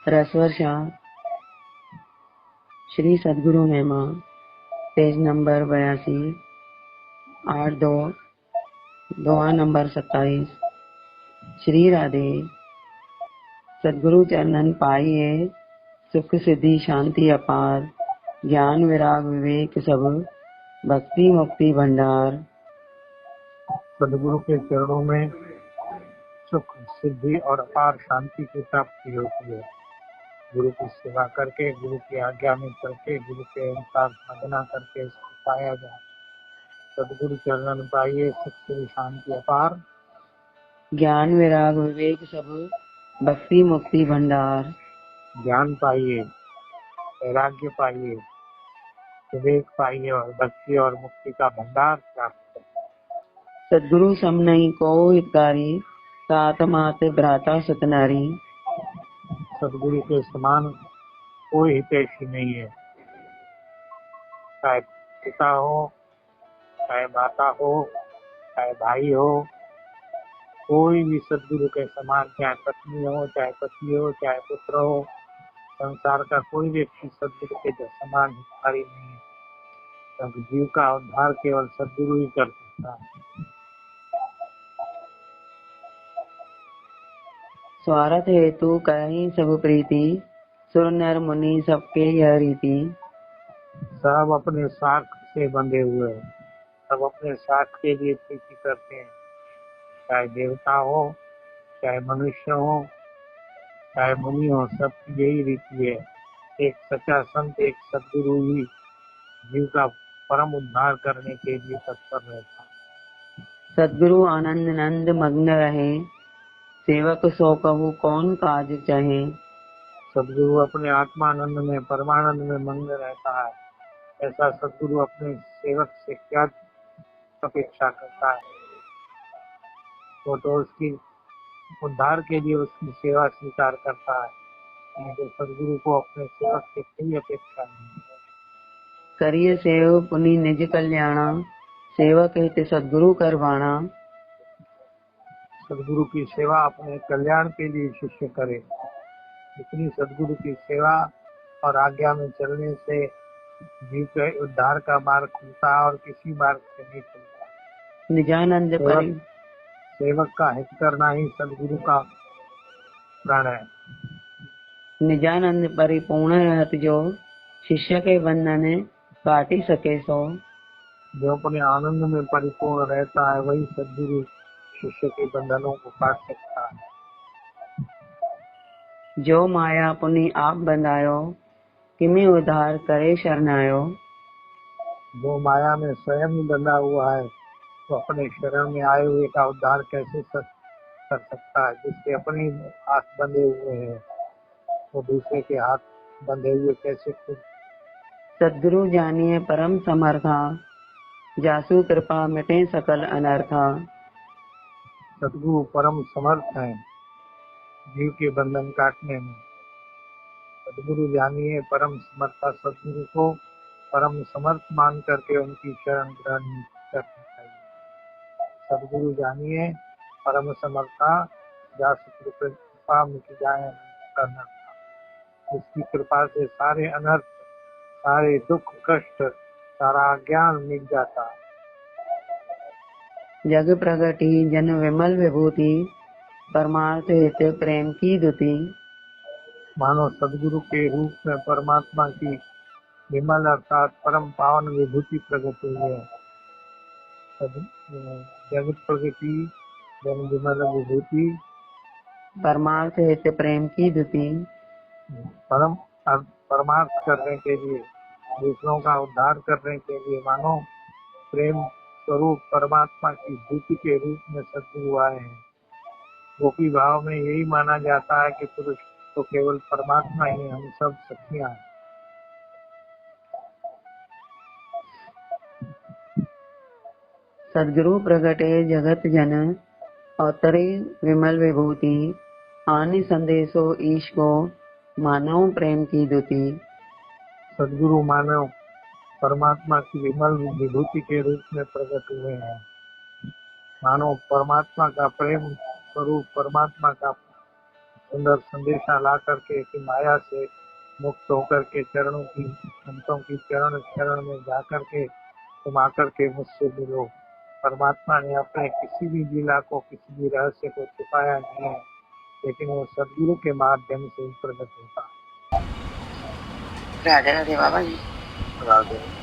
रसवर्षा श्री सदगुरु महिमा page number 82 8-2 दोहा number 27। Shri Radhe. सदगुरु चरणन पाइए सुख सिद्धि शांति अपार, ज्ञान विराग विवेक सब भक्ति मुक्ति भंडार। सदगुरु के चरणों में सुख सिद्धि और अपार शांति की प्राप्ति होती है। गुरु की सेवा करके, गुरु की आज्ञा में चलके, गुरु के अनुसार साधना करके इसको पाया जाए। सदगुरु चरणन पाइए सुख सिद्धि शांति अपार, ज्ञान विराग विवेक सब भक्ति मुक्ति भंडार। ज्ञान पाइए, वैराग्य पाइए, विवेक पाइए और भक्ति और मुक्ति का भंडार प्राप्त करें। सदगुरु सम नहीं को हितकारी, सात मात भ्राता सतनारी। सदगुरु के समान कोई हितैषी नहीं है, चाहे पिता हो, चाहे माता हो, चाहे भाई हो, कोई भी सदगुरु के समान, चाहे पत्नी हो, चाहे पति हो, चाहे पुत्र हो, संसार का कोई व्यक्ति सदगुरु के समान हितकारी नहीं है। क्योंकि जीव का उद्धार केवल सदगुरु ही कर सकता है। स्वार्थ हेतु करहि सब प्रीति, सुर नर मुनि सबके यह रीति। सब अपने स्वार्थ से बंधे हुए हैं, सब अपने स्वार्थ के लिए प्रीति करते हैं। चाहे देवता हो, चाहे मनुष्य हो, चाहे मुनि हो, सबकी यही रीति है। एक सच्चा संत, एक सदगुरु ही जीव का परम उद्धार करने के लिए तत्पर रहता। सदगुरु आनंद नंद मग्न रहे, सेवक सो कहू कौन काज चाहे। सदगुरु अपने आत्मानंद में, परमानंद में मग्न रहता है। ऐसा सदगुरु अपने सेवक से क्या अपेक्षा करता है? वो तो उसकी उद्धार के लिए उसकी सेवा स्वीकार करता है, नहीं तो सदगुरु को अपने सेवक से कोई अपेक्षा नहीं है। करिय सेव पुनि निज कल्याणा, सेवक हित सदगुरु करवाणा। सदगुरु की सेवा अपने कल्याण के लिए शिष्य करे। इतनी सदगुरु की सेवा और आज्ञा में चलने से जीव के उद्धार का मार्ग खुलता है और किसी मार्ग से नहीं खुलता। निजानंद सेवक का हित करना ही सदगुरु का प्रण है। निजानंद परिपूर्ण रहत जो, शिष्य के बंधन काटी सके सो। जो अपने आनंद में परिपूर्ण रहता है वही सदगुरु शिष्य के बंधनों को काट सकता है। जो माया पुनि आप बंधायो, किमि उद्धार करे शरणायो। जो माया में स्वयं ही बंधा हुआ है तो अपने शरण में आए हुए का उद्धार कैसे कर सकता है? जिसके अपने हाथ बंधे हुए हैं तो दूसरे के हाथ बंधे हुए कैसे खुद। सदगुरु जानिए परम समर्था, जासु कृपा मिटे सकल अनर्था। सदगुरु परम समर्थ है जीव के बंधन काटने में। सदगुरु जानिए परम समर्था, सदगुरु को परम समर्थ मान करके उनकी शरण ग्रहण करनी चाहिए। सदगुरु जानिए परम समर्था, जासु कृपा मिट जाए अनर्था। उसकी कृपा से सारे अनर्थ, सारे दुख कष्ट, सारा अज्ञान मिट जाता है। जग प्रगति जन विमल विभूति, परमार्थ हित प्रेम की दुति। मानो सदगुरु के रूप में परमात्मा की विमल अर्थात परम पावन विभूति प्रकट हुई है। जगत प्रगति जन विमल विभूति, परमार्थ हित प्रेम की दुति। परमार्थ करने के लिए, दूसरों का उद्धार करने के लिए मानो प्रेम स्वरूप परमात्मा की दूती के रूप में सदगुरु आए हैं। गोपी भाव में यही माना जाता है कि पुरुष तो केवल परमात्मा ही, हम सब सखियां हैं। सदगुरु प्रगटे जगत जन, अवतरे विमल विभूति। आनि संदेशो ईश को, मानव प्रेम की दुति। सदगुरु मानव परमात्मा की विमल विभूति के रूप में प्रकट हुए हैं। मानो परमात्मा का प्रेम स्वरूप, परमात्मा का सुंदर संदेशा ला करके कि माया से मुक्त होकर के चरणों की संतों की चरण चरण में जाकर के तुम आकर के मुझसे मिलो। परमात्मा ने अपने किसी भी लीला को, किसी भी रहस्य को छुपाया नहीं है, लेकिन वो सदगुरु के माध्यम से प्रकट होता है। राधे राधे बाबा जी। राधे।